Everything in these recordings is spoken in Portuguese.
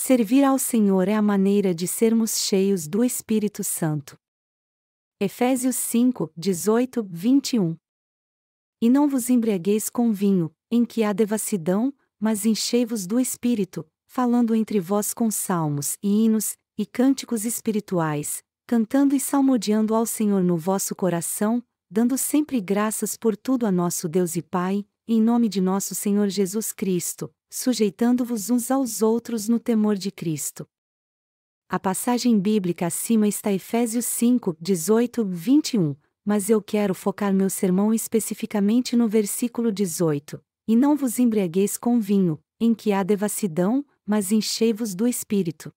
Servir ao Senhor é a maneira de sermos cheios do Espírito Santo. Efésios 5, 18, 21. E não vos embriagueis com vinho, em que há devassidão, mas enchei-vos do Espírito, falando entre vós com salmos e hinos, e cânticos espirituais, cantando e salmodiando ao Senhor no vosso coração, dando sempre graças por tudo a nosso Deus e Pai, em nome de nosso Senhor Jesus Cristo, sujeitando-vos uns aos outros no temor de Cristo. A passagem bíblica acima está Efésios 5, 18, 21, mas eu quero focar meu sermão especificamente no versículo 18. E não vos embriagueis com vinho, em que há devassidão, mas enchei-vos do Espírito.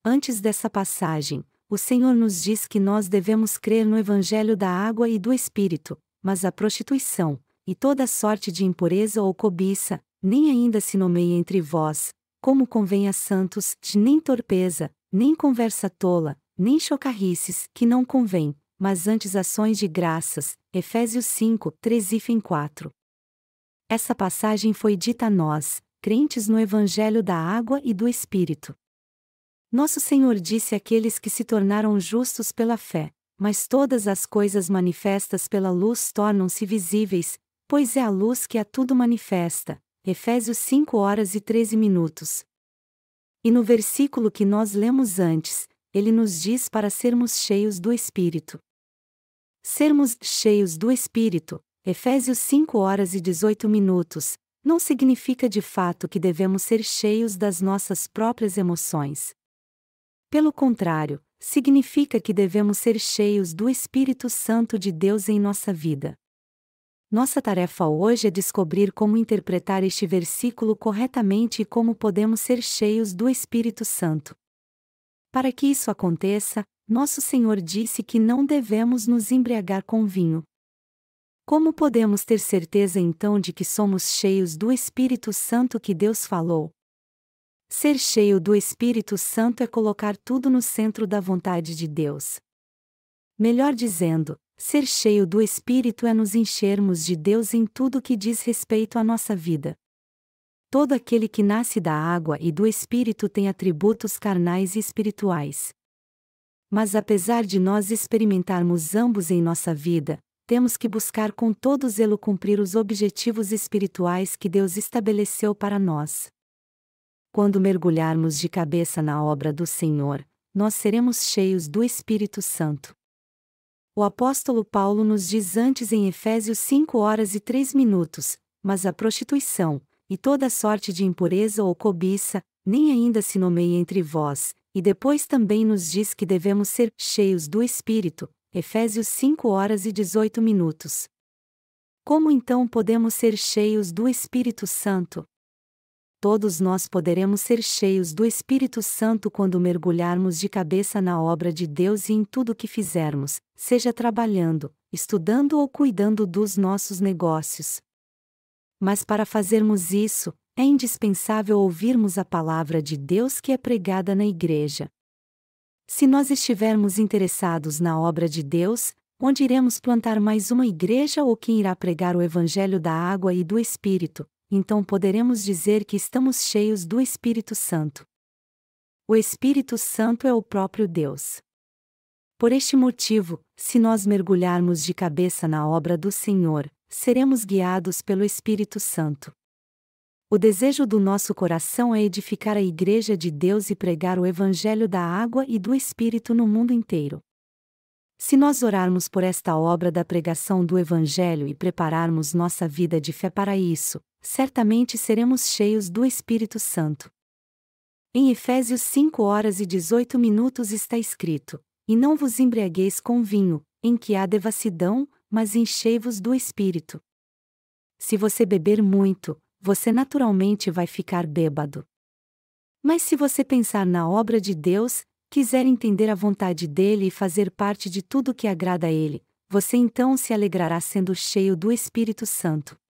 Antes dessa passagem, o Senhor nos diz que nós devemos crer no Evangelho da água e do Espírito, mas a prostituição, e toda sorte de impureza ou cobiça, nem ainda se nomeia entre vós, como convém a santos, nem torpeza, nem conversa tola, nem chocarrices, que não convém, mas antes ações de graças. Efésios 5, 3 e 4. Essa passagem foi dita a nós, crentes no Evangelho da água e do Espírito. Nosso Senhor disse àqueles que se tornaram justos pela fé, mas todas as coisas manifestas pela luz tornam-se visíveis, pois é a luz que a tudo manifesta. Efésios 5 horas e 13 minutos. E no versículo que nós lemos antes, ele nos diz para sermos cheios do Espírito. Sermos cheios do Espírito, Efésios 5 horas e 18 minutos, não significa de fato que devemos ser cheios das nossas próprias emoções. Pelo contrário, significa que devemos ser cheios do Espírito Santo de Deus em nossa vida. Nossa tarefa hoje é descobrir como interpretar este versículo corretamente e como podemos ser cheios do Espírito Santo. Para que isso aconteça, nosso Senhor disse que não devemos nos embriagar com vinho. Como podemos ter certeza então de que somos cheios do Espírito Santo que Deus falou? Ser cheio do Espírito Santo é colocar tudo no centro da vontade de Deus. Melhor dizendo, ser cheio do Espírito é nos enchermos de Deus em tudo que diz respeito à nossa vida. Todo aquele que nasce da água e do Espírito tem atributos carnais e espirituais. Mas apesar de nós experimentarmos ambos em nossa vida, temos que buscar com todo zelo cumprir os objetivos espirituais que Deus estabeleceu para nós. Quando mergulharmos de cabeça na obra do Senhor, nós seremos cheios do Espírito Santo. O apóstolo Paulo nos diz antes em Efésios 5 horas e 3 minutos, mas a prostituição, e toda sorte de impureza ou cobiça, nem ainda se nomeia entre vós, e depois também nos diz que devemos ser cheios do Espírito, Efésios 5 horas e 18 minutos. Como então podemos ser cheios do Espírito Santo? Todos nós poderemos ser cheios do Espírito Santo quando mergulharmos de cabeça na obra de Deus e em tudo o que fizermos, seja trabalhando, estudando ou cuidando dos nossos negócios. Mas para fazermos isso, é indispensável ouvirmos a palavra de Deus que é pregada na igreja. Se nós estivermos interessados na obra de Deus, onde iremos plantar mais uma igreja ou quem irá pregar o Evangelho da água e do Espírito, então poderemos dizer que estamos cheios do Espírito Santo. O Espírito Santo é o próprio Deus. Por este motivo, se nós mergulharmos de cabeça na obra do Senhor, seremos guiados pelo Espírito Santo. O desejo do nosso coração é edificar a Igreja de Deus e pregar o Evangelho da água e do Espírito no mundo inteiro. Se nós orarmos por esta obra da pregação do Evangelho e prepararmos nossa vida de fé para isso, certamente seremos cheios do Espírito Santo. Em Efésios 5 horas e 18 minutos está escrito: E não vos embriagueis com vinho, em que há devassidão, mas enchei-vos do Espírito. Se você beber muito, você naturalmente vai ficar bêbado. Mas se você pensar na obra de Deus, quiser entender a vontade dele e fazer parte de tudo que agrada a ele, você então se alegrará sendo cheio do Espírito Santo.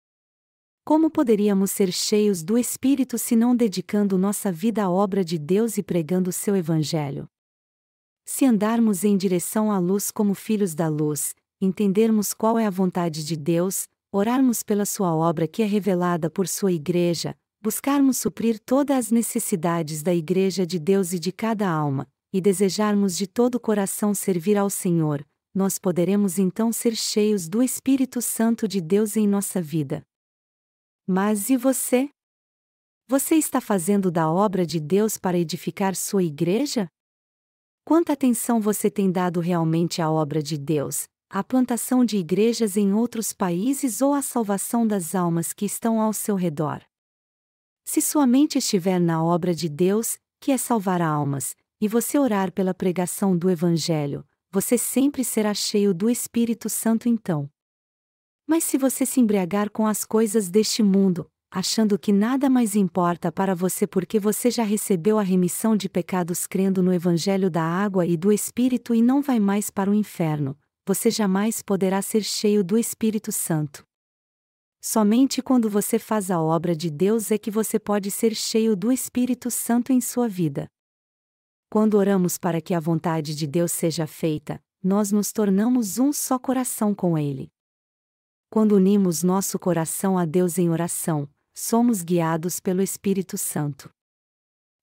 Como poderíamos ser cheios do Espírito se não dedicando nossa vida à obra de Deus e pregando o seu Evangelho? Se andarmos em direção à luz como filhos da luz, entendermos qual é a vontade de Deus, orarmos pela sua obra que é revelada por sua Igreja, buscarmos suprir todas as necessidades da Igreja de Deus e de cada alma, e desejarmos de todo o coração servir ao Senhor, nós poderemos então ser cheios do Espírito Santo de Deus em nossa vida. Mas e você? Você está fazendo da obra de Deus para edificar sua igreja? Quanta atenção você tem dado realmente à obra de Deus, à plantação de igrejas em outros países ou à salvação das almas que estão ao seu redor? Se sua mente estiver na obra de Deus, que é salvar almas, e você orar pela pregação do Evangelho, você sempre será cheio do Espírito Santo então. Mas se você se embriagar com as coisas deste mundo, achando que nada mais importa para você porque você já recebeu a remissão de pecados crendo no Evangelho da água e do Espírito e não vai mais para o inferno, você jamais poderá ser cheio do Espírito Santo. Somente quando você faz a obra de Deus é que você pode ser cheio do Espírito Santo em sua vida. Quando oramos para que a vontade de Deus seja feita, nós nos tornamos um só coração com Ele. Quando unimos nosso coração a Deus em oração, somos guiados pelo Espírito Santo.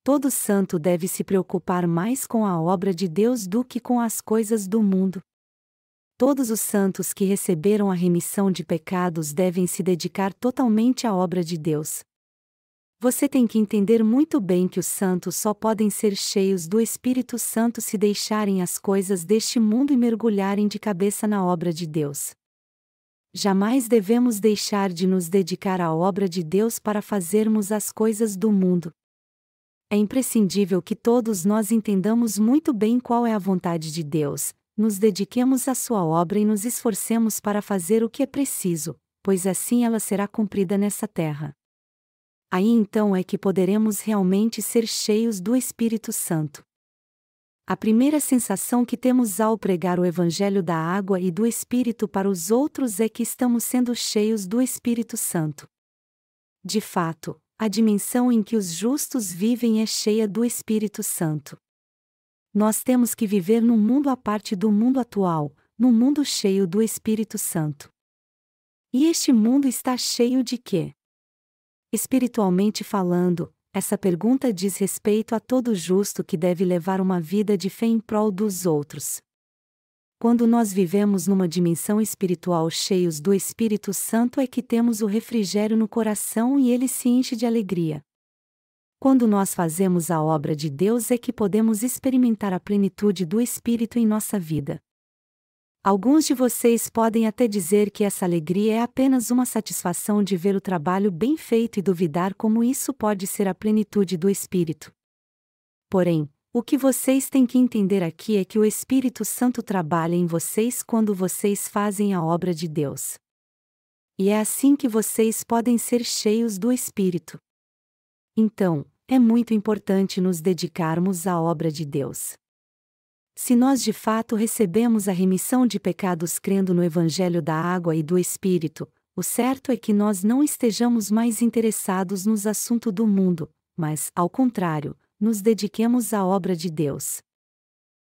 Todo santo deve se preocupar mais com a obra de Deus do que com as coisas do mundo. Todos os santos que receberam a remissão de pecados devem se dedicar totalmente à obra de Deus. Você tem que entender muito bem que os santos só podem ser cheios do Espírito Santo se deixarem as coisas deste mundo e mergulharem de cabeça na obra de Deus. Jamais devemos deixar de nos dedicar à obra de Deus para fazermos as coisas do mundo. É imprescindível que todos nós entendamos muito bem qual é a vontade de Deus, nos dediquemos à sua obra e nos esforcemos para fazer o que é preciso, pois assim ela será cumprida nessa terra. Aí então é que poderemos realmente ser cheios do Espírito Santo. A primeira sensação que temos ao pregar o Evangelho da água e do Espírito para os outros é que estamos sendo cheios do Espírito Santo. De fato, a dimensão em que os justos vivem é cheia do Espírito Santo. Nós temos que viver num mundo à parte do mundo atual, num mundo cheio do Espírito Santo. E este mundo está cheio de quê? Espiritualmente falando, essa pergunta diz respeito a todo justo que deve levar uma vida de fé em prol dos outros. Quando nós vivemos numa dimensão espiritual cheios do Espírito Santo é que temos o refrigério no coração e ele se enche de alegria. Quando nós fazemos a obra de Deus é que podemos experimentar a plenitude do Espírito em nossa vida. Alguns de vocês podem até dizer que essa alegria é apenas uma satisfação de ver o trabalho bem feito e duvidar como isso pode ser a plenitude do Espírito. Porém, o que vocês têm que entender aqui é que o Espírito Santo trabalha em vocês quando vocês fazem a obra de Deus. E é assim que vocês podem ser cheios do Espírito. Então, é muito importante nos dedicarmos à obra de Deus. Se nós de fato recebemos a remissão de pecados crendo no Evangelho da água e do Espírito, o certo é que nós não estejamos mais interessados nos assuntos do mundo, mas, ao contrário, nos dediquemos à obra de Deus.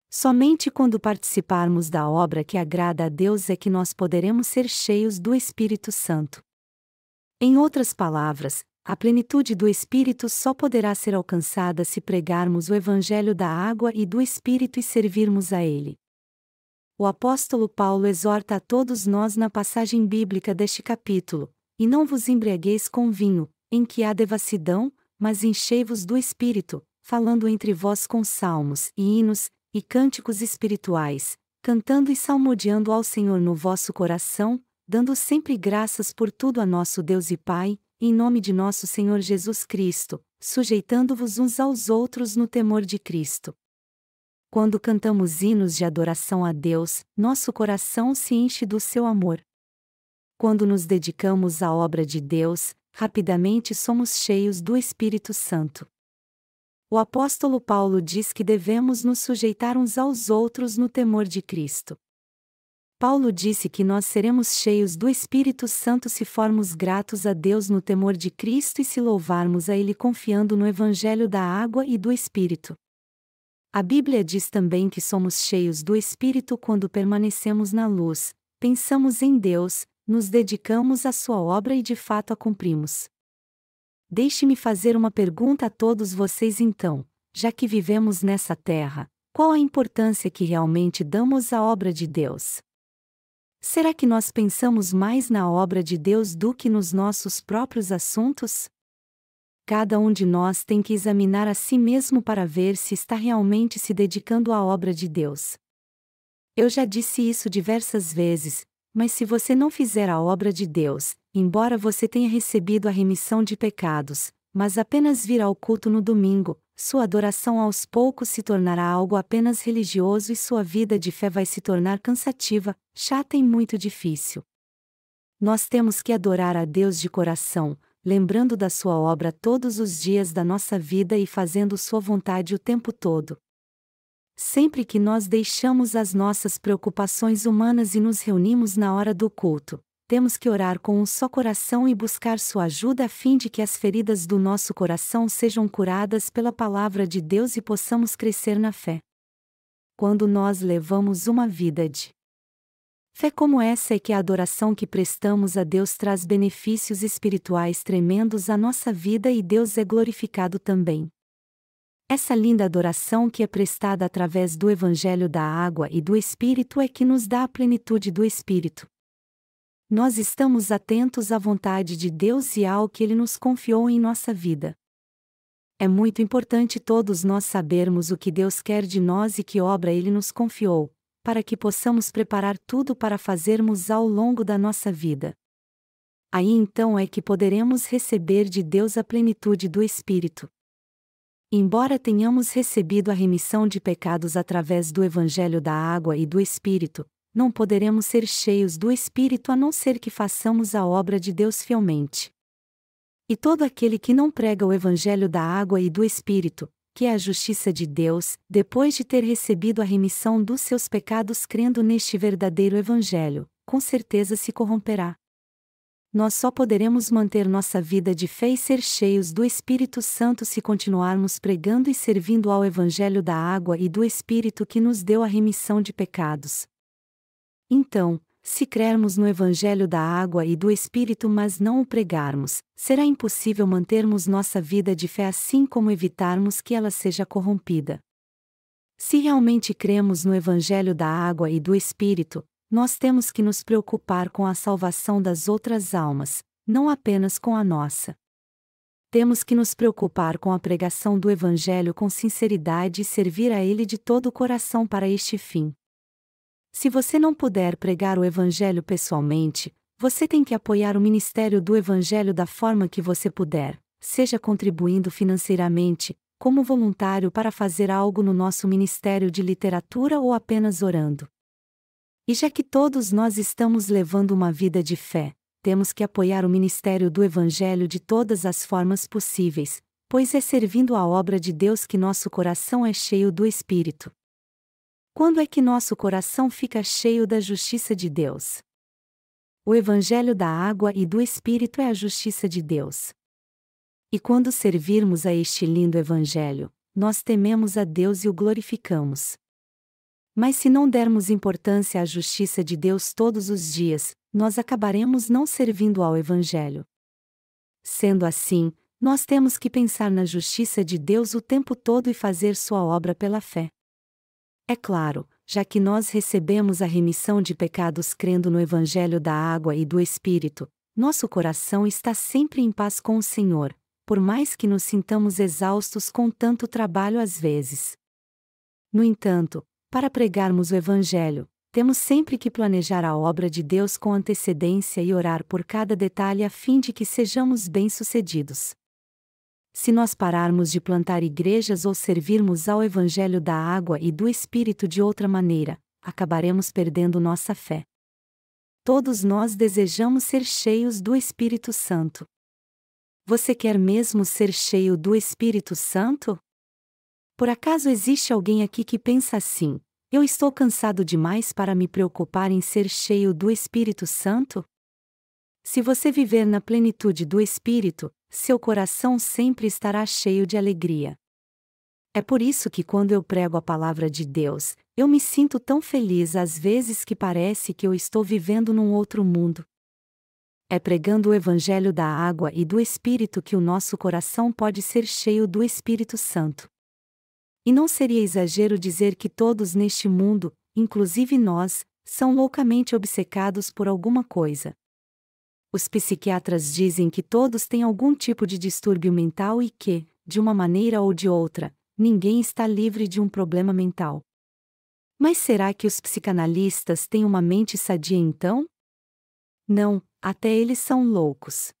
Somente quando participarmos da obra que agrada a Deus é que nós poderemos ser cheios do Espírito Santo. Em outras palavras, a plenitude do Espírito só poderá ser alcançada se pregarmos o Evangelho da água e do Espírito e servirmos a Ele. O apóstolo Paulo exorta a todos nós na passagem bíblica deste capítulo: e não vos embriagueis com vinho, em que há devassidão, mas enchei-vos do Espírito, falando entre vós com salmos, e hinos, e cânticos espirituais, cantando e salmodiando ao Senhor no vosso coração, dando sempre graças por tudo a nosso Deus e Pai, em nome de nosso Senhor Jesus Cristo, sujeitando-vos uns aos outros no temor de Cristo. Quando cantamos hinos de adoração a Deus, nosso coração se enche do seu amor. Quando nos dedicamos à obra de Deus, rapidamente somos cheios do Espírito Santo. O apóstolo Paulo diz que devemos nos sujeitar uns aos outros no temor de Cristo. Paulo disse que nós seremos cheios do Espírito Santo se formos gratos a Deus no temor de Cristo e se louvarmos a Ele confiando no Evangelho da água e do Espírito. A Bíblia diz também que somos cheios do Espírito quando permanecemos na luz, pensamos em Deus, nos dedicamos à sua obra e de fato a cumprimos. Deixe-me fazer uma pergunta a todos vocês então, já que vivemos nessa terra, qual a importância que realmente damos à obra de Deus? Será que nós pensamos mais na obra de Deus do que nos nossos próprios assuntos? Cada um de nós tem que examinar a si mesmo para ver se está realmente se dedicando à obra de Deus. Eu já disse isso diversas vezes, mas se você não fizer a obra de Deus, embora você tenha recebido a remissão de pecados, mas apenas vir ao culto no domingo, sua adoração aos poucos se tornará algo apenas religioso e sua vida de fé vai se tornar cansativa, chata e muito difícil. Nós temos que adorar a Deus de coração, lembrando da sua obra todos os dias da nossa vida e fazendo sua vontade o tempo todo. Sempre que nós deixamos as nossas preocupações humanas e nos reunimos na hora do culto, temos que orar com um só coração e buscar sua ajuda a fim de que as feridas do nosso coração sejam curadas pela palavra de Deus e possamos crescer na fé. Quando nós levamos uma vida de fé como essa é que a adoração que prestamos a Deus traz benefícios espirituais tremendos à nossa vida e Deus é glorificado também. Essa linda adoração que é prestada através do Evangelho da Água e do Espírito é que nos dá a plenitude do Espírito. Nós estamos atentos à vontade de Deus e ao que Ele nos confiou em nossa vida. É muito importante todos nós sabermos o que Deus quer de nós e que obra Ele nos confiou, para que possamos preparar tudo para fazermos ao longo da nossa vida. Aí então é que poderemos receber de Deus a plenitude do Espírito. Embora tenhamos recebido a remissão de pecados através do Evangelho da Água e do Espírito, não poderemos ser cheios do Espírito a não ser que façamos a obra de Deus fielmente. E todo aquele que não prega o Evangelho da Água e do Espírito, que é a justiça de Deus, depois de ter recebido a remissão dos seus pecados crendo neste verdadeiro Evangelho, com certeza se corromperá. Nós só poderemos manter nossa vida de fé e ser cheios do Espírito Santo se continuarmos pregando e servindo ao Evangelho da Água e do Espírito que nos deu a remissão de pecados. Então, se crermos no Evangelho da Água e do Espírito mas não o pregarmos, será impossível mantermos nossa vida de fé assim como evitarmos que ela seja corrompida. Se realmente cremos no Evangelho da Água e do Espírito, nós temos que nos preocupar com a salvação das outras almas, não apenas com a nossa. Temos que nos preocupar com a pregação do Evangelho com sinceridade e servir a Ele de todo o coração para este fim. Se você não puder pregar o Evangelho pessoalmente, você tem que apoiar o ministério do Evangelho da forma que você puder, seja contribuindo financeiramente, como voluntário para fazer algo no nosso ministério de literatura ou apenas orando. E já que todos nós estamos levando uma vida de fé, temos que apoiar o ministério do Evangelho de todas as formas possíveis, pois é servindo a obra de Deus que nosso coração é cheio do Espírito. Quando é que nosso coração fica cheio da justiça de Deus? O Evangelho da Água e do Espírito é a justiça de Deus. E quando servirmos a este lindo Evangelho, nós tememos a Deus e o glorificamos. Mas se não dermos importância à justiça de Deus todos os dias, nós acabaremos não servindo ao Evangelho. Sendo assim, nós temos que pensar na justiça de Deus o tempo todo e fazer sua obra pela fé. É claro, já que nós recebemos a remissão de pecados crendo no Evangelho da Água e do Espírito, nosso coração está sempre em paz com o Senhor, por mais que nos sintamos exaustos com tanto trabalho às vezes. No entanto, para pregarmos o Evangelho, temos sempre que planejar a obra de Deus com antecedência e orar por cada detalhe a fim de que sejamos bem-sucedidos. Se nós pararmos de plantar igrejas ou servirmos ao Evangelho da Água e do Espírito de outra maneira, acabaremos perdendo nossa fé. Todos nós desejamos ser cheios do Espírito Santo. Você quer mesmo ser cheio do Espírito Santo? Por acaso existe alguém aqui que pensa assim: eu estou cansado demais para me preocupar em ser cheio do Espírito Santo? Se você viver na plenitude do Espírito, seu coração sempre estará cheio de alegria. É por isso que quando eu prego a palavra de Deus, eu me sinto tão feliz às vezes que parece que eu estou vivendo num outro mundo. É pregando o Evangelho da água e do Espírito que o nosso coração pode ser cheio do Espírito Santo. E não seria exagero dizer que todos neste mundo, inclusive nós, são loucamente obcecados por alguma coisa. Os psiquiatras dizem que todos têm algum tipo de distúrbio mental e que, de uma maneira ou de outra, ninguém está livre de um problema mental. Mas será que os psicanalistas têm uma mente sadia então? Não, até eles são loucos.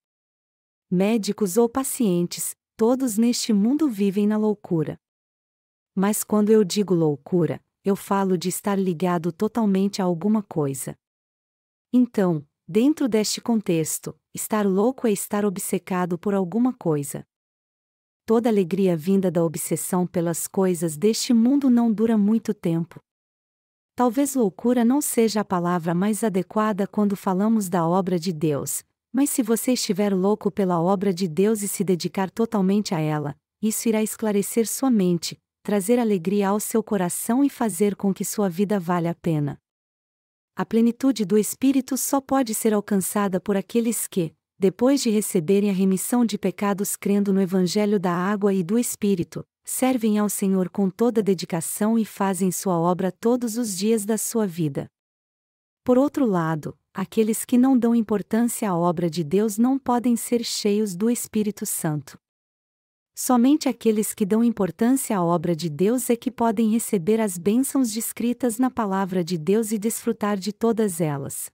Médicos ou pacientes, todos neste mundo vivem na loucura. Mas quando eu digo loucura, eu falo de estar ligado totalmente a alguma coisa. Então, dentro deste contexto, estar louco é estar obcecado por alguma coisa. Toda alegria vinda da obsessão pelas coisas deste mundo não dura muito tempo. Talvez loucura não seja a palavra mais adequada quando falamos da obra de Deus, mas se você estiver louco pela obra de Deus e se dedicar totalmente a ela, isso irá esclarecer sua mente, trazer alegria ao seu coração e fazer com que sua vida valha a pena. A plenitude do Espírito só pode ser alcançada por aqueles que, depois de receberem a remissão de pecados crendo no Evangelho da água e do Espírito, servem ao Senhor com toda dedicação e fazem sua obra todos os dias da sua vida. Por outro lado, aqueles que não dão importância à obra de Deus não podem ser cheios do Espírito Santo. Somente aqueles que dão importância à obra de Deus é que podem receber as bênçãos descritas na palavra de Deus e desfrutar de todas elas.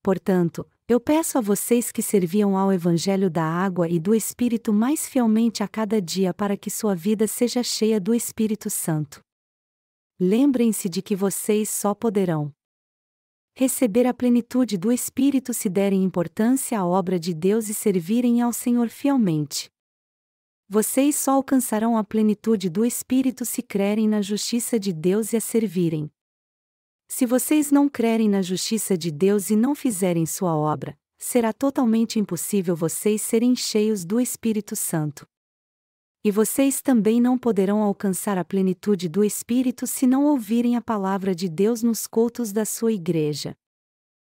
Portanto, eu peço a vocês que serviam ao Evangelho da água e do Espírito mais fielmente a cada dia para que sua vida seja cheia do Espírito Santo. Lembrem-se de que vocês só poderão receber a plenitude do Espírito se derem importância à obra de Deus e servirem ao Senhor fielmente. Vocês só alcançarão a plenitude do Espírito se crerem na justiça de Deus e a servirem. Se vocês não crerem na justiça de Deus e não fizerem sua obra, será totalmente impossível vocês serem cheios do Espírito Santo. E vocês também não poderão alcançar a plenitude do Espírito se não ouvirem a palavra de Deus nos cultos da sua igreja.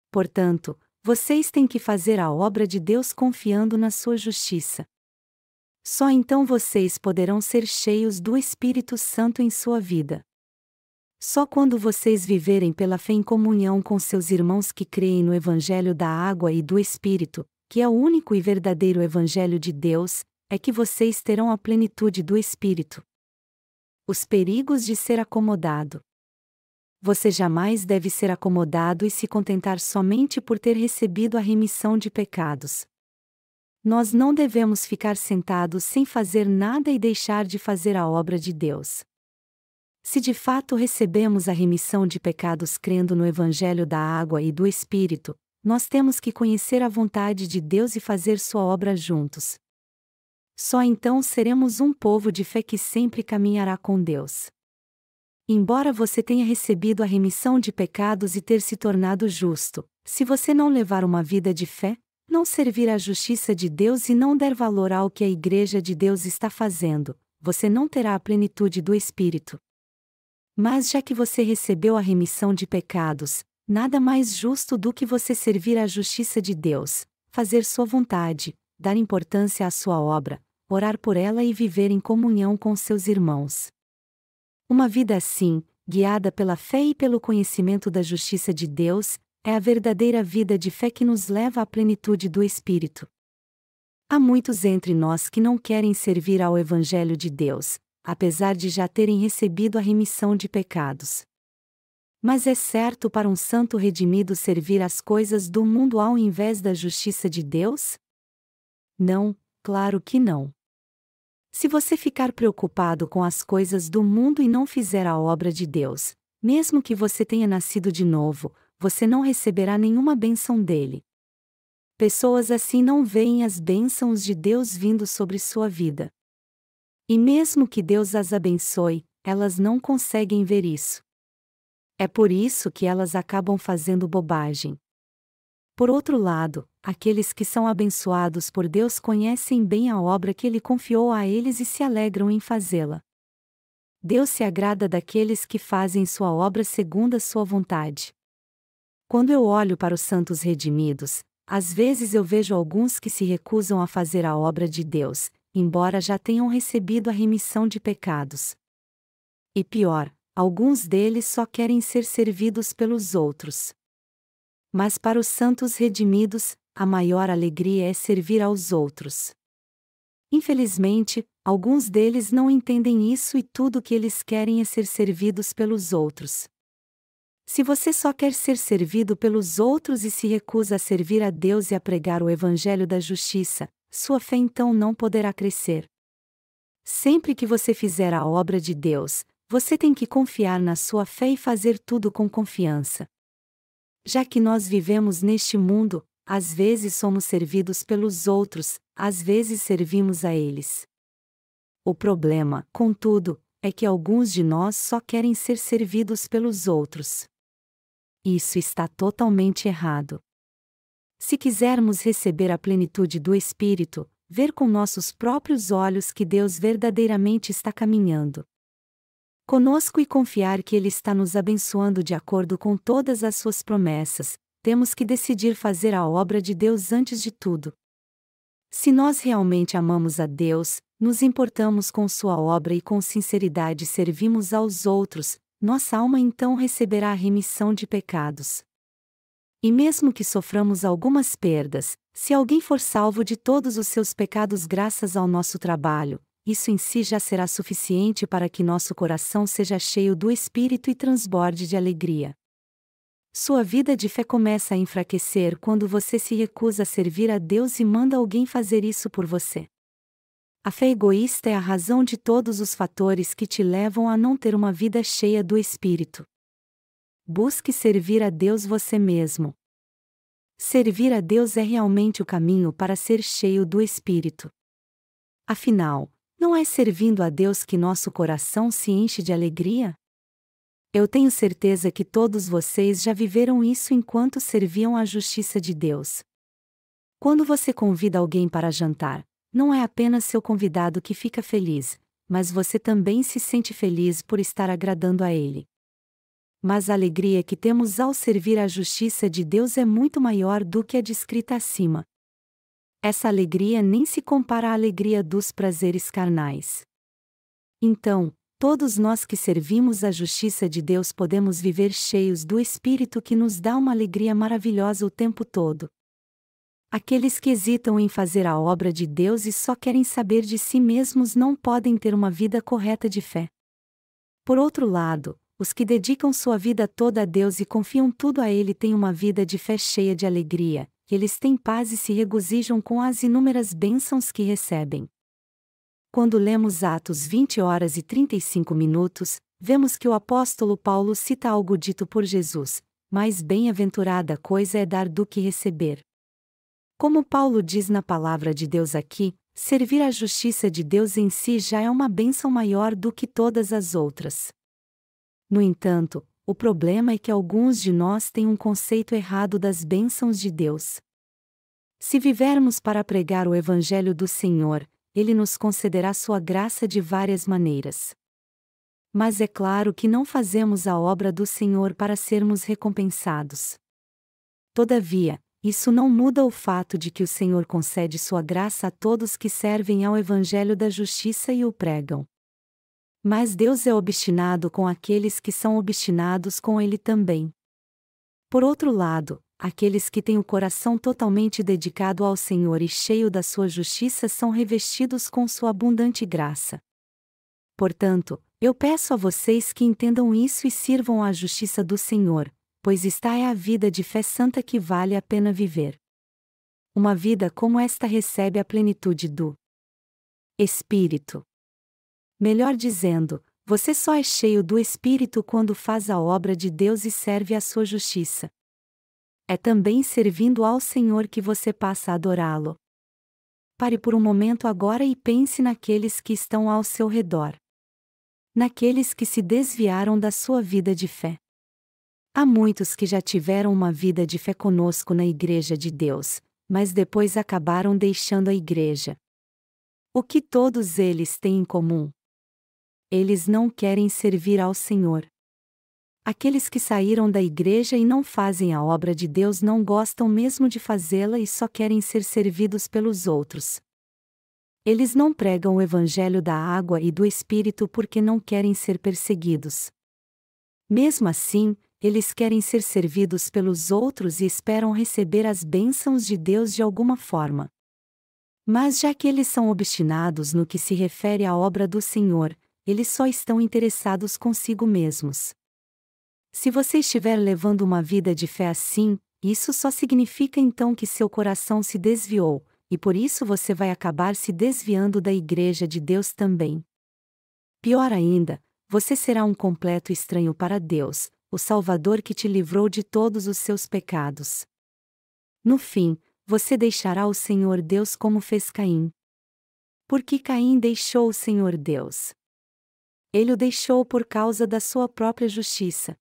Portanto, vocês têm que fazer a obra de Deus confiando na sua justiça. Só então vocês poderão ser cheios do Espírito Santo em sua vida. Só quando vocês viverem pela fé em comunhão com seus irmãos que creem no Evangelho da água e do Espírito, que é o único e verdadeiro Evangelho de Deus, é que vocês terão a plenitude do Espírito. Os perigos de ser acomodado. Você jamais deve ser acomodado e se contentar somente por ter recebido a remissão de pecados. Nós não devemos ficar sentados sem fazer nada e deixar de fazer a obra de Deus. Se de fato recebemos a remissão de pecados crendo no Evangelho da água e do Espírito, nós temos que conhecer a vontade de Deus e fazer sua obra juntos. Só então seremos um povo de fé que sempre caminhará com Deus. Embora você tenha recebido a remissão de pecados e ter se tornado justo, se você não levar uma vida de fé, não servir à justiça de Deus e não der valor ao que a Igreja de Deus está fazendo, você não terá a plenitude do Espírito. Mas já que você recebeu a remissão de pecados, nada mais justo do que você servir à justiça de Deus, fazer sua vontade, dar importância à sua obra, orar por ela e viver em comunhão com seus irmãos. Uma vida assim, guiada pela fé e pelo conhecimento da justiça de Deus, é a verdadeira vida de fé que nos leva à plenitude do Espírito. Há muitos entre nós que não querem servir ao Evangelho de Deus, apesar de já terem recebido a remissão de pecados. Mas é certo para um santo redimido servir às coisas do mundo ao invés da justiça de Deus? Não, claro que não. Se você ficar preocupado com as coisas do mundo e não fizer a obra de Deus, mesmo que você tenha nascido de novo, você não receberá nenhuma bênção dele. Pessoas assim não veem as bênçãos de Deus vindo sobre sua vida. E mesmo que Deus as abençoe, elas não conseguem ver isso. É por isso que elas acabam fazendo bobagem. Por outro lado, aqueles que são abençoados por Deus conhecem bem a obra que Ele confiou a eles e se alegram em fazê-la. Deus se agrada daqueles que fazem sua obra segundo a sua vontade. Quando eu olho para os santos redimidos, Às vezes eu vejo alguns que se recusam a fazer a obra de Deus, embora já tenham recebido a remissão de pecados. E pior, alguns deles só querem ser servidos pelos outros. Mas para os santos redimidos, a maior alegria é servir aos outros. Infelizmente, alguns deles não entendem isso e tudo o que eles querem é ser servidos pelos outros. Se você só quer ser servido pelos outros e se recusa a servir a Deus e a pregar o Evangelho da Justiça, sua fé então não poderá crescer. Sempre que você fizer a obra de Deus, você tem que confiar na sua fé e fazer tudo com confiança. Já que nós vivemos neste mundo, às vezes somos servidos pelos outros, às vezes servimos a eles. O problema, contudo, é que alguns de nós só querem ser servidos pelos outros. Isso está totalmente errado. Se quisermos receber a plenitude do Espírito, ver com nossos próprios olhos que Deus verdadeiramente está caminhando conosco e confiar que Ele está nos abençoando de acordo com todas as suas promessas, temos que decidir fazer a obra de Deus antes de tudo. Se nós realmente amamos a Deus, nos importamos com sua obra e com sinceridade servimos aos outros, nossa alma então receberá a remissão de pecados. E mesmo que soframos algumas perdas, se alguém for salvo de todos os seus pecados graças ao nosso trabalho, isso em si já será suficiente para que nosso coração seja cheio do Espírito e transborde de alegria. Sua vida de fé começa a enfraquecer quando você se recusa a servir a Deus e manda alguém fazer isso por você. A fé egoísta é a razão de todos os fatores que te levam a não ter uma vida cheia do Espírito. Busque servir a Deus você mesmo. Servir a Deus é realmente o caminho para ser cheio do Espírito. Afinal, não é servindo a Deus que nosso coração se enche de alegria? Eu tenho certeza que todos vocês já viveram isso enquanto serviam à justiça de Deus. Quando você convida alguém para jantar, não é apenas seu convidado que fica feliz, mas você também se sente feliz por estar agradando a ele. Mas a alegria que temos ao servir à justiça de Deus é muito maior do que a descrita acima. Essa alegria nem se compara à alegria dos prazeres carnais. Então, todos nós que servimos à justiça de Deus podemos viver cheios do Espírito que nos dá uma alegria maravilhosa o tempo todo. Aqueles que hesitam em fazer a obra de Deus e só querem saber de si mesmos não podem ter uma vida correta de fé. Por outro lado, os que dedicam sua vida toda a Deus e confiam tudo a Ele têm uma vida de fé cheia de alegria. Eles têm paz e se regozijam com as inúmeras bênçãos que recebem. Quando lemos Atos 20h35, vemos que o apóstolo Paulo cita algo dito por Jesus: mais bem-aventurada coisa é dar do que receber. Como Paulo diz na palavra de Deus aqui, servir à justiça de Deus em si já é uma bênção maior do que todas as outras. No entanto, o problema é que alguns de nós têm um conceito errado das bênçãos de Deus. Se vivermos para pregar o Evangelho do Senhor, Ele nos concederá sua graça de várias maneiras. Mas é claro que não fazemos a obra do Senhor para sermos recompensados. Todavia, isso não muda o fato de que o Senhor concede sua graça a todos que servem ao Evangelho da Justiça e o pregam. Mas Deus é obstinado com aqueles que são obstinados com Ele também. Por outro lado, aqueles que têm o coração totalmente dedicado ao Senhor e cheio da sua justiça são revestidos com sua abundante graça. Portanto, eu peço a vocês que entendam isso e sirvam à justiça do Senhor, pois esta é a vida de fé santa que vale a pena viver. Uma vida como esta recebe a plenitude do Espírito. Melhor dizendo, você só é cheio do Espírito quando faz a obra de Deus e serve à sua justiça. É também servindo ao Senhor que você passa a adorá-lo. Pare por um momento agora e pense naqueles que estão ao seu redor. Naqueles que se desviaram da sua vida de fé. Há muitos que já tiveram uma vida de fé conosco na Igreja de Deus, mas depois acabaram deixando a igreja. O que todos eles têm em comum? Eles não querem servir ao Senhor. Aqueles que saíram da igreja e não fazem a obra de Deus não gostam mesmo de fazê-la e só querem ser servidos pelos outros. Eles não pregam o evangelho da água e do Espírito porque não querem ser perseguidos. Mesmo assim, eles querem ser servidos pelos outros e esperam receber as bênçãos de Deus de alguma forma. Mas já que eles são obstinados no que se refere à obra do Senhor, eles só estão interessados consigo mesmos. Se você estiver levando uma vida de fé assim, isso só significa então que seu coração se desviou, e por isso você vai acabar se desviando da igreja de Deus também. Pior ainda, você será um completo estranho para Deus, o Salvador que te livrou de todos os seus pecados. No fim, você deixará o Senhor Deus como fez Caim. Porque Caim deixou o Senhor Deus. Ele o deixou por causa da sua própria justiça.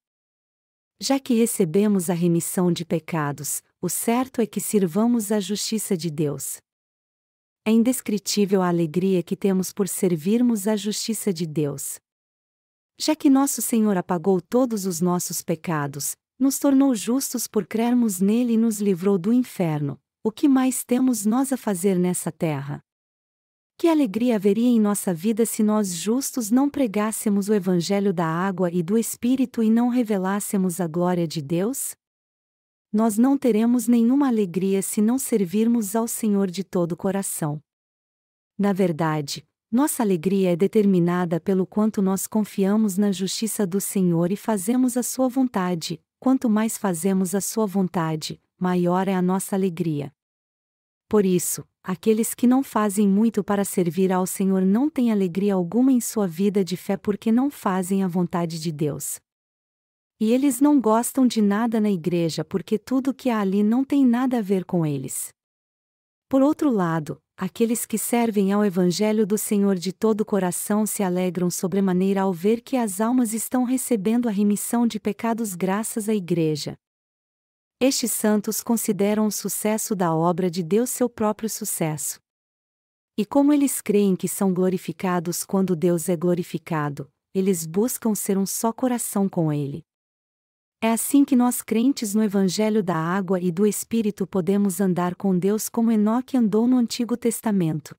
Já que recebemos a remissão de pecados, o certo é que sirvamos a justiça de Deus. É indescritível a alegria que temos por servirmos a justiça de Deus. Já que nosso Senhor apagou todos os nossos pecados, nos tornou justos por crermos nele e nos livrou do inferno, o que mais temos nós a fazer nessa terra? Que alegria haveria em nossa vida se nós justos não pregássemos o evangelho da água e do Espírito e não revelássemos a glória de Deus? Nós não teremos nenhuma alegria se não servirmos ao Senhor de todo o coração. Na verdade, nossa alegria é determinada pelo quanto nós confiamos na justiça do Senhor e fazemos a sua vontade. Quanto mais fazemos a sua vontade, maior é a nossa alegria. Por isso, aqueles que não fazem muito para servir ao Senhor não têm alegria alguma em sua vida de fé porque não fazem a vontade de Deus. E eles não gostam de nada na igreja porque tudo que há ali não tem nada a ver com eles. Por outro lado, aqueles que servem ao Evangelho do Senhor de todo o coração se alegram sobremaneira ao ver que as almas estão recebendo a remissão de pecados graças à igreja. Estes santos consideram o sucesso da obra de Deus seu próprio sucesso. E como eles creem que são glorificados quando Deus é glorificado, eles buscam ser um só coração com Ele. É assim que nós crentes no Evangelho da Água e do Espírito podemos andar com Deus como Enoque andou no Antigo Testamento.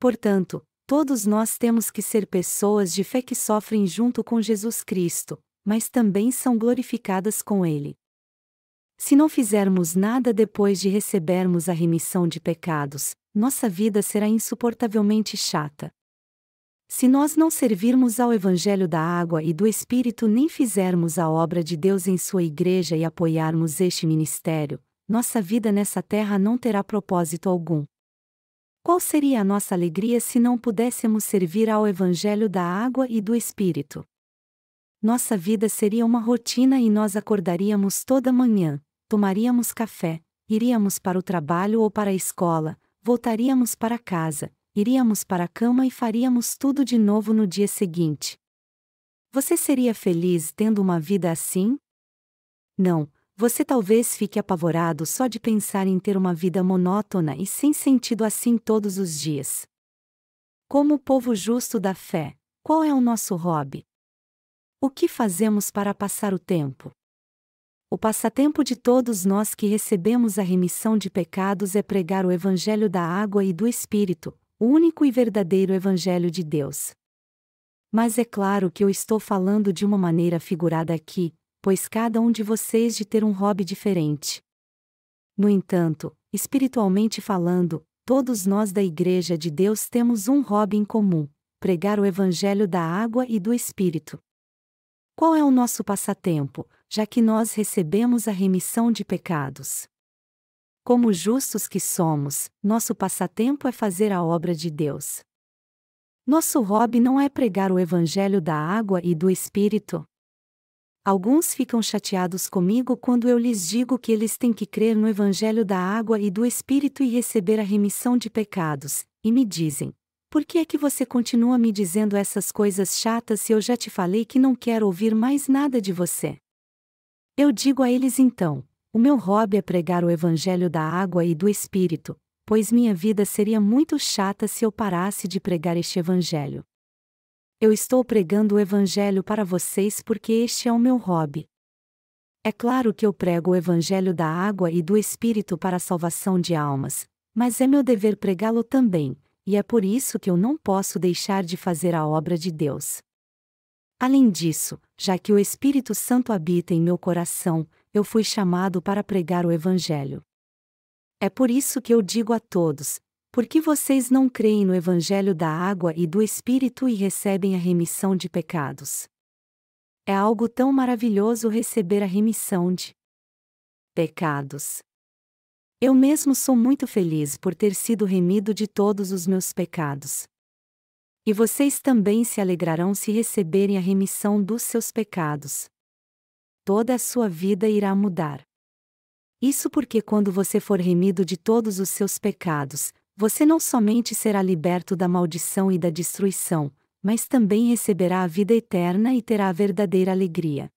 Portanto, todos nós temos que ser pessoas de fé que sofrem junto com Jesus Cristo, mas também são glorificadas com Ele. Se não fizermos nada depois de recebermos a remissão de pecados, nossa vida será insuportavelmente chata. Se nós não servirmos ao Evangelho da Água e do Espírito nem fizermos a obra de Deus em sua igreja e apoiarmos este ministério, nossa vida nessa terra não terá propósito algum. Qual seria a nossa alegria se não pudéssemos servir ao Evangelho da Água e do Espírito? Nossa vida seria uma rotina e nós acordaríamos toda manhã, tomaríamos café, iríamos para o trabalho ou para a escola, voltaríamos para casa, iríamos para a cama e faríamos tudo de novo no dia seguinte. Você seria feliz tendo uma vida assim? Não, você talvez fique apavorado só de pensar em ter uma vida monótona e sem sentido assim todos os dias. Como o povo justo da fé, qual é o nosso hobby? O que fazemos para passar o tempo? O passatempo de todos nós que recebemos a remissão de pecados é pregar o Evangelho da Água e do Espírito, o único e verdadeiro Evangelho de Deus. Mas é claro que eu estou falando de uma maneira figurada aqui, pois cada um de vocês de ter um hobby diferente. No entanto, espiritualmente falando, todos nós da Igreja de Deus temos um hobby em comum: pregar o Evangelho da Água e do Espírito. Qual é o nosso passatempo, já que nós recebemos a remissão de pecados? Como justos que somos, nosso passatempo é fazer a obra de Deus. Nosso hobby não é pregar o Evangelho da Água e do Espírito. Alguns ficam chateados comigo quando eu lhes digo que eles têm que crer no Evangelho da Água e do Espírito e receber a remissão de pecados, e me dizem: por que é que você continua me dizendo essas coisas chatas se eu já te falei que não quero ouvir mais nada de você? Eu digo a eles então: o meu hobby é pregar o Evangelho da Água e do Espírito, pois minha vida seria muito chata se eu parasse de pregar este Evangelho. Eu estou pregando o Evangelho para vocês porque este é o meu hobby. É claro que eu prego o Evangelho da água e do Espírito para a salvação de almas, mas é meu dever pregá-lo também, e é por isso que eu não posso deixar de fazer a obra de Deus. Além disso, já que o Espírito Santo habita em meu coração, eu fui chamado para pregar o Evangelho. É por isso que eu digo a todos: por que vocês não creem no Evangelho da água e do Espírito e recebem a remissão de pecados? É algo tão maravilhoso receber a remissão de pecados. Eu mesmo sou muito feliz por ter sido remido de todos os meus pecados. E vocês também se alegrarão se receberem a remissão dos seus pecados. Toda a sua vida irá mudar. Isso porque quando você for remido de todos os seus pecados, você não somente será liberto da maldição e da destruição, mas também receberá a vida eterna e terá a verdadeira alegria.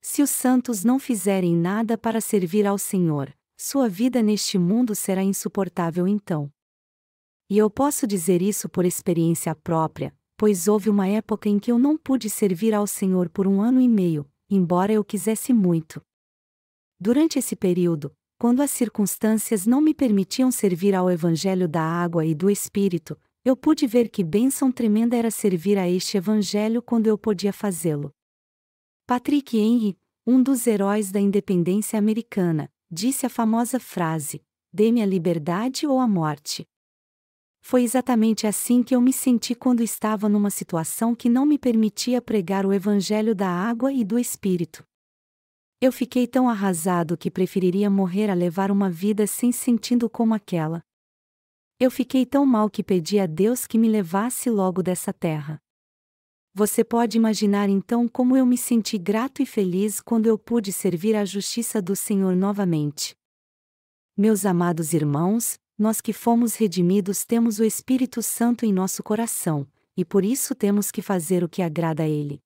Se os santos não fizerem nada para servir ao Senhor, sua vida neste mundo será insuportável então. E eu posso dizer isso por experiência própria, pois houve uma época em que eu não pude servir ao Senhor por 1 ano e meio, embora eu quisesse muito. Durante esse período, quando as circunstâncias não me permitiam servir ao Evangelho da água e do Espírito, eu pude ver que bênção tremenda era servir a este Evangelho quando eu podia fazê-lo. Patrick Henry, um dos heróis da independência americana, disse a famosa frase: "Dê-me a liberdade ou a morte." Foi exatamente assim que eu me senti quando estava numa situação que não me permitia pregar o Evangelho da água e do Espírito. Eu fiquei tão arrasado que preferiria morrer a levar uma vida sem sentido como aquela. Eu fiquei tão mal que pedi a Deus que me levasse logo dessa terra. Você pode imaginar então como eu me senti grato e feliz quando eu pude servir à justiça do Senhor novamente. Meus amados irmãos, nós que fomos redimidos temos o Espírito Santo em nosso coração, e por isso temos que fazer o que agrada a Ele.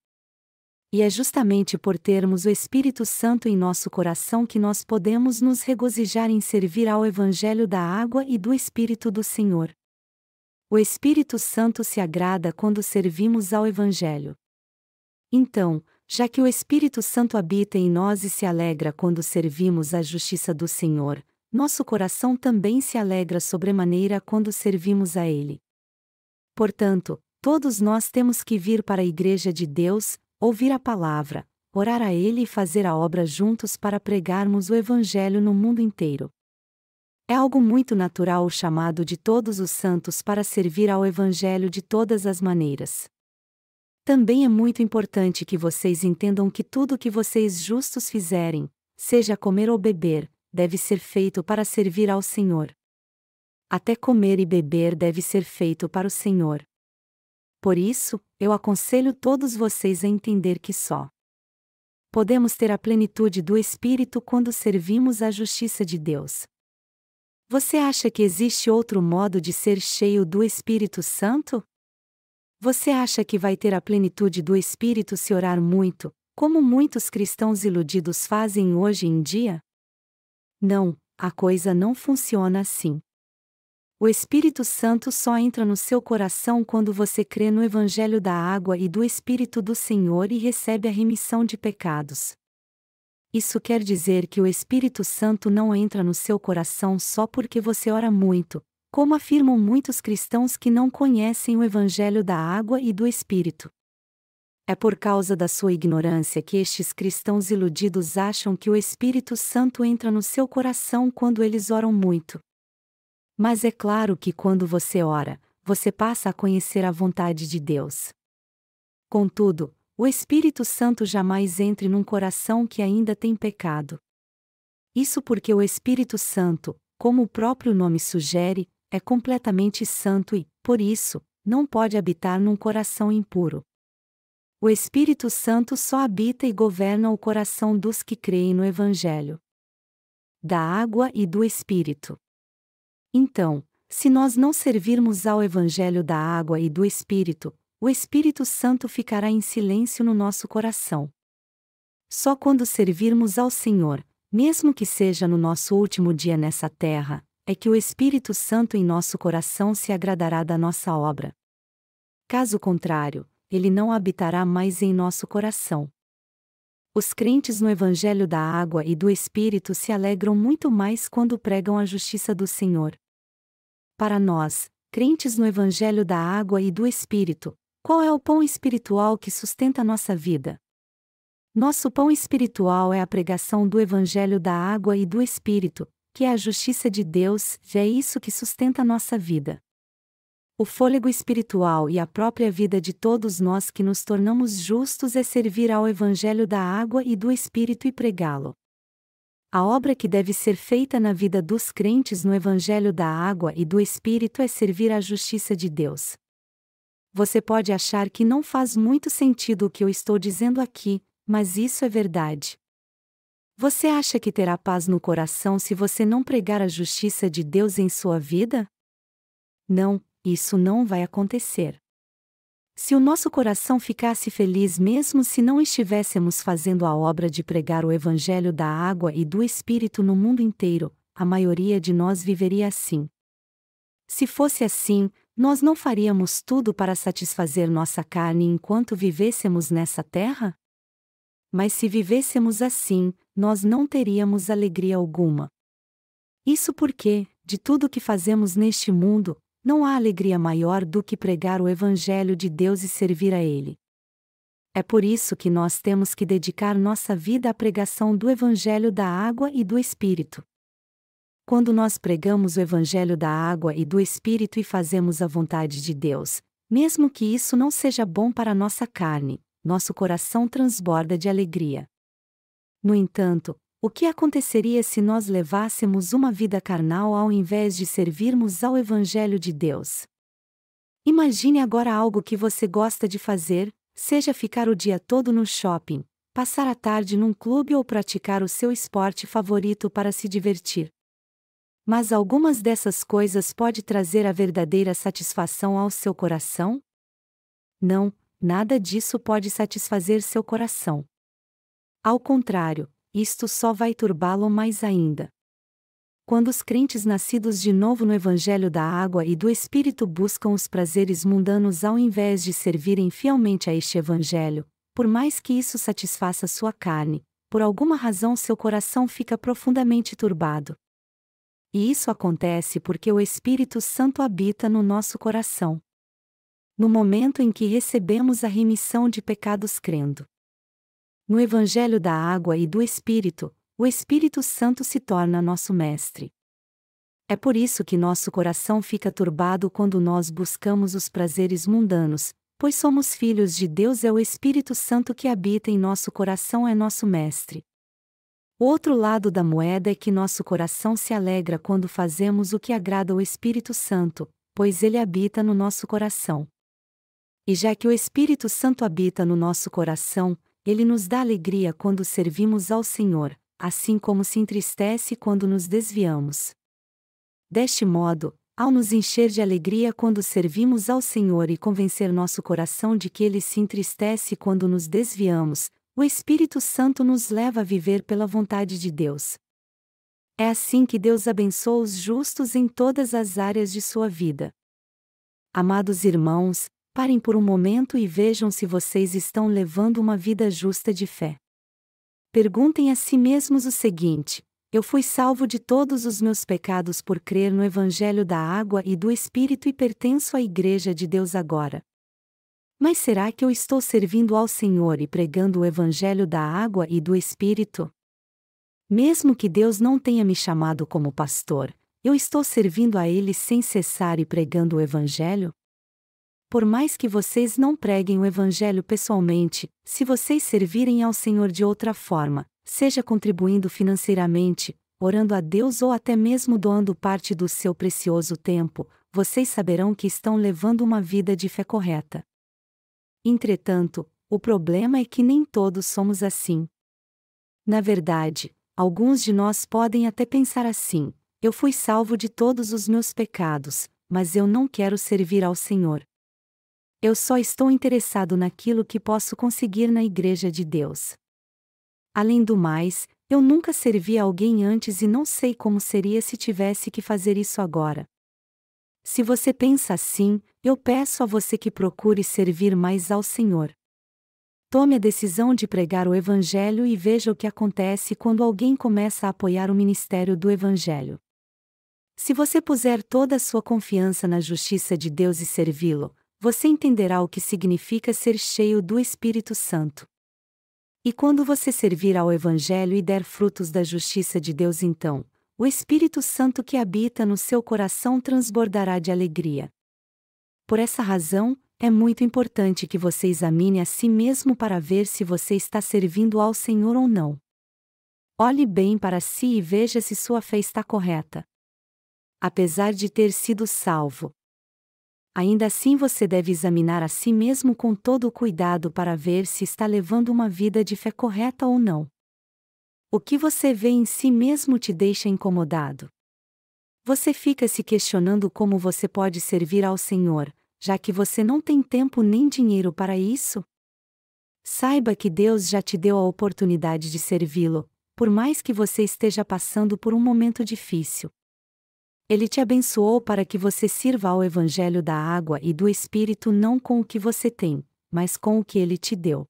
E é justamente por termos o Espírito Santo em nosso coração que nós podemos nos regozijar em servir ao Evangelho da água e do Espírito do Senhor. O Espírito Santo se agrada quando servimos ao Evangelho. Então, já que o Espírito Santo habita em nós e se alegra quando servimos à justiça do Senhor, nosso coração também se alegra sobremaneira quando servimos a Ele. Portanto, todos nós temos que vir para a Igreja de Deus, ouvir a palavra, orar a Ele e fazer a obra juntos para pregarmos o Evangelho no mundo inteiro. É algo muito natural o chamado de todos os santos para servir ao Evangelho de todas as maneiras. Também é muito importante que vocês entendam que tudo o que vocês justos fizerem, seja comer ou beber, deve ser feito para servir ao Senhor. Até comer e beber deve ser feito para o Senhor. Por isso, eu aconselho todos vocês a entender que só podemos ter a plenitude do Espírito quando servimos à justiça de Deus. Você acha que existe outro modo de ser cheio do Espírito Santo? Você acha que vai ter a plenitude do Espírito se orar muito, como muitos cristãos iludidos fazem hoje em dia? Não, a coisa não funciona assim. O Espírito Santo só entra no seu coração quando você crê no Evangelho da água e do Espírito do Senhor e recebe a remissão de pecados. Isso quer dizer que o Espírito Santo não entra no seu coração só porque você ora muito, como afirmam muitos cristãos que não conhecem o Evangelho da água e do Espírito. É por causa da sua ignorância que estes cristãos iludidos acham que o Espírito Santo entra no seu coração quando eles oram muito. Mas é claro que quando você ora, você passa a conhecer a vontade de Deus. Contudo, o Espírito Santo jamais entra num coração que ainda tem pecado. Isso porque o Espírito Santo, como o próprio nome sugere, é completamente santo e, por isso, não pode habitar num coração impuro. O Espírito Santo só habita e governa o coração dos que creem no Evangelho da água e do Espírito. Então, se nós não servirmos ao Evangelho da água e do Espírito, o Espírito Santo ficará em silêncio no nosso coração. Só quando servirmos ao Senhor, mesmo que seja no nosso último dia nessa terra, é que o Espírito Santo em nosso coração se agradará da nossa obra. Caso contrário, ele não habitará mais em nosso coração. Os crentes no Evangelho da Água e do Espírito se alegram muito mais quando pregam a justiça do Senhor. Para nós, crentes no Evangelho da Água e do Espírito, qual é o pão espiritual que sustenta nossa vida? Nosso pão espiritual é a pregação do Evangelho da Água e do Espírito, que é a justiça de Deus, e é isso que sustenta nossa vida. O fôlego espiritual e a própria vida de todos nós que nos tornamos justos é servir ao Evangelho da Água e do Espírito e pregá-lo. A obra que deve ser feita na vida dos crentes no Evangelho da Água e do Espírito é servir à justiça de Deus. Você pode achar que não faz muito sentido o que eu estou dizendo aqui, mas isso é verdade. Você acha que terá paz no coração se você não pregar a justiça de Deus em sua vida? Não. Isso não vai acontecer. Se o nosso coração ficasse feliz mesmo se não estivéssemos fazendo a obra de pregar o Evangelho da Água e do Espírito no mundo inteiro, a maioria de nós viveria assim. Se fosse assim, nós não faríamos tudo para satisfazer nossa carne enquanto vivêssemos nessa terra? Mas se vivêssemos assim, nós não teríamos alegria alguma. Isso porque, de tudo que fazemos neste mundo, não há alegria maior do que pregar o Evangelho de Deus e servir a Ele. É por isso que nós temos que dedicar nossa vida à pregação do Evangelho da Água e do Espírito. Quando nós pregamos o Evangelho da Água e do Espírito e fazemos a vontade de Deus, mesmo que isso não seja bom para nossa carne, nosso coração transborda de alegria. No entanto, o que aconteceria se nós levássemos uma vida carnal ao invés de servirmos ao Evangelho de Deus? Imagine agora algo que você gosta de fazer, seja ficar o dia todo no shopping, passar a tarde num clube ou praticar o seu esporte favorito para se divertir. Mas algumas dessas coisas podem trazer a verdadeira satisfação ao seu coração? Não, nada disso pode satisfazer seu coração. Ao contrário, isto só vai turbá-lo mais ainda. Quando os crentes nascidos de novo no Evangelho da Água e do Espírito buscam os prazeres mundanos ao invés de servirem fielmente a este Evangelho, por mais que isso satisfaça sua carne, por alguma razão seu coração fica profundamente turbado. E isso acontece porque o Espírito Santo habita no nosso coração. No momento em que recebemos a remissão de pecados crendo no Evangelho da Água e do Espírito, o Espírito Santo se torna nosso mestre. É por isso que nosso coração fica turbado quando nós buscamos os prazeres mundanos, pois somos filhos de Deus e o Espírito Santo que habita em nosso coração é nosso mestre. O outro lado da moeda é que nosso coração se alegra quando fazemos o que agrada ao Espírito Santo, pois ele habita no nosso coração. E já que o Espírito Santo habita no nosso coração, ele nos dá alegria quando servimos ao Senhor, assim como se entristece quando nos desviamos. Deste modo, ao nos encher de alegria quando servimos ao Senhor e convencer nosso coração de que ele se entristece quando nos desviamos, o Espírito Santo nos leva a viver pela vontade de Deus. É assim que Deus abençoa os justos em todas as áreas de sua vida. Amados irmãos, parem por um momento e vejam se vocês estão levando uma vida justa de fé. Perguntem a si mesmos o seguinte: eu fui salvo de todos os meus pecados por crer no Evangelho da Água e do Espírito e pertenço à Igreja de Deus agora. Mas será que eu estou servindo ao Senhor e pregando o Evangelho da Água e do Espírito? Mesmo que Deus não tenha me chamado como pastor, eu estou servindo a Ele sem cessar e pregando o Evangelho? Por mais que vocês não preguem o Evangelho pessoalmente, se vocês servirem ao Senhor de outra forma, seja contribuindo financeiramente, orando a Deus ou até mesmo doando parte do seu precioso tempo, vocês saberão que estão levando uma vida de fé correta. Entretanto, o problema é que nem todos somos assim. Na verdade, alguns de nós podem até pensar assim: eu fui salvo de todos os meus pecados, mas eu não quero servir ao Senhor. Eu só estou interessado naquilo que posso conseguir na Igreja de Deus. Além do mais, eu nunca servi a alguém antes e não sei como seria se tivesse que fazer isso agora. Se você pensa assim, eu peço a você que procure servir mais ao Senhor. Tome a decisão de pregar o Evangelho e veja o que acontece quando alguém começa a apoiar o ministério do Evangelho. Se você puser toda a sua confiança na justiça de Deus e servi-lo, você entenderá o que significa ser cheio do Espírito Santo. E quando você servir ao Evangelho e der frutos da justiça de Deus, então, o Espírito Santo que habita no seu coração transbordará de alegria. Por essa razão, é muito importante que você examine a si mesmo para ver se você está servindo ao Senhor ou não. Olhe bem para si e veja se sua fé está correta. Apesar de ter sido salvo, ainda assim você deve examinar a si mesmo com todo o cuidado para ver se está levando uma vida de fé correta ou não. O que você vê em si mesmo te deixa incomodado. Você fica se questionando como você pode servir ao Senhor, já que você não tem tempo nem dinheiro para isso? Saiba que Deus já te deu a oportunidade de servi-lo, por mais que você esteja passando por um momento difícil. Ele te abençoou para que você sirva ao Evangelho da água e do Espírito não com o que você tem, mas com o que Ele te deu.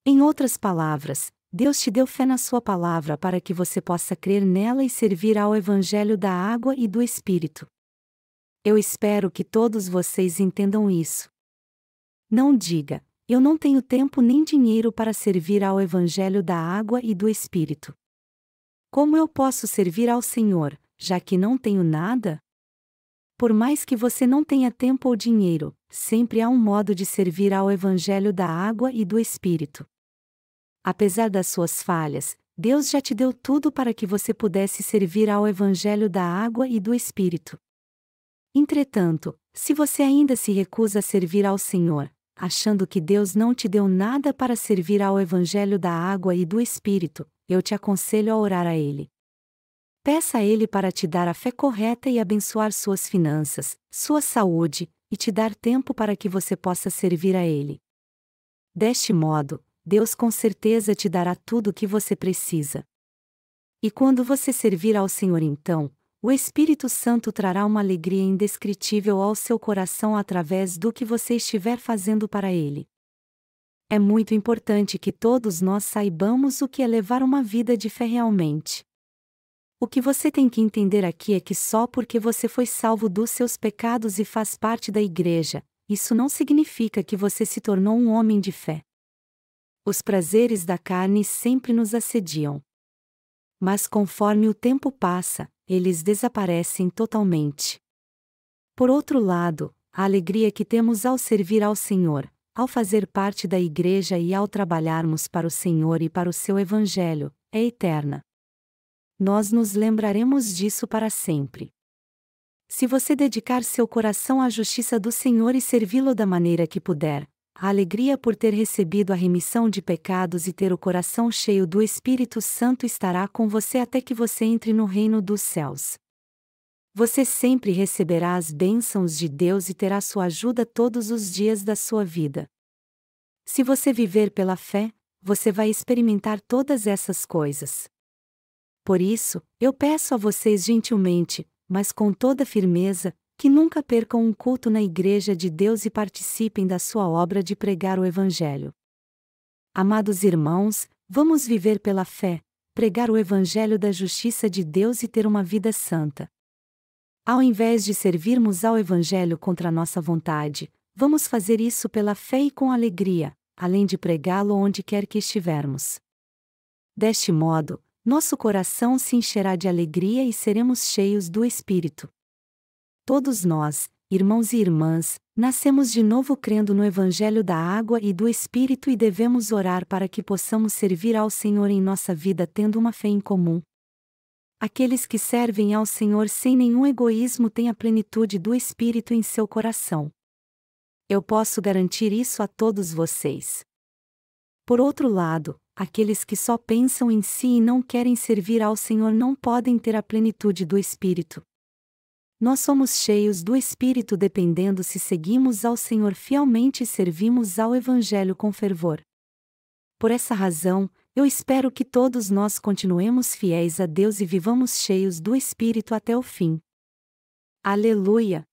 Em outras palavras, Deus te deu fé na sua palavra para que você possa crer nela e servir ao Evangelho da água e do Espírito. Eu espero que todos vocês entendam isso. Não diga, eu não tenho tempo nem dinheiro para servir ao Evangelho da água e do Espírito. Como eu posso servir ao Senhor, já que não tenho nada? Por mais que você não tenha tempo ou dinheiro, sempre há um modo de servir ao Evangelho da água e do Espírito. Apesar das suas falhas, Deus já te deu tudo para que você pudesse servir ao Evangelho da água e do Espírito. Entretanto, se você ainda se recusa a servir ao Senhor, achando que Deus não te deu nada para servir ao Evangelho da água e do Espírito, eu te aconselho a orar a Ele. Peça a Ele para te dar a fé correta e abençoar suas finanças, sua saúde, e te dar tempo para que você possa servir a Ele. Deste modo, Deus com certeza te dará tudo o que você precisa. E quando você servir ao Senhor, então, o Espírito Santo trará uma alegria indescritível ao seu coração através do que você estiver fazendo para Ele. É muito importante que todos nós saibamos o que é levar uma vida de fé realmente. O que você tem que entender aqui é que só porque você foi salvo dos seus pecados e faz parte da igreja, isso não significa que você se tornou um homem de fé. Os prazeres da carne sempre nos assediam. Mas conforme o tempo passa, eles desaparecem totalmente. Por outro lado, a alegria que temos ao servir ao Senhor, ao fazer parte da igreja e ao trabalharmos para o Senhor e para o seu Evangelho, é eterna. Nós nos lembraremos disso para sempre. Se você dedicar seu coração à justiça do Senhor e servi-lo da maneira que puder, a alegria por ter recebido a remissão de pecados e ter o coração cheio do Espírito Santo estará com você até que você entre no reino dos céus. Você sempre receberá as bênçãos de Deus e terá sua ajuda todos os dias da sua vida. Se você viver pela fé, você vai experimentar todas essas coisas. Por isso, eu peço a vocês gentilmente, mas com toda firmeza, que nunca percam um culto na Igreja de Deus e participem da sua obra de pregar o Evangelho. Amados irmãos, vamos viver pela fé, pregar o Evangelho da justiça de Deus e ter uma vida santa. Ao invés de servirmos ao Evangelho contra a nossa vontade, vamos fazer isso pela fé e com alegria, além de pregá-lo onde quer que estivermos. Deste modo, nosso coração se encherá de alegria e seremos cheios do Espírito. Todos nós, irmãos e irmãs, nascemos de novo crendo no Evangelho da água e do Espírito e devemos orar para que possamos servir ao Senhor em nossa vida tendo uma fé em comum. Aqueles que servem ao Senhor sem nenhum egoísmo têm a plenitude do Espírito em seu coração. Eu posso garantir isso a todos vocês. Por outro lado, aqueles que só pensam em si e não querem servir ao Senhor não podem ter a plenitude do Espírito. Nós somos cheios do Espírito dependendo se seguimos ao Senhor fielmente e servimos ao Evangelho com fervor. Por essa razão, eu espero que todos nós continuemos fiéis a Deus e vivamos cheios do Espírito até o fim. Aleluia!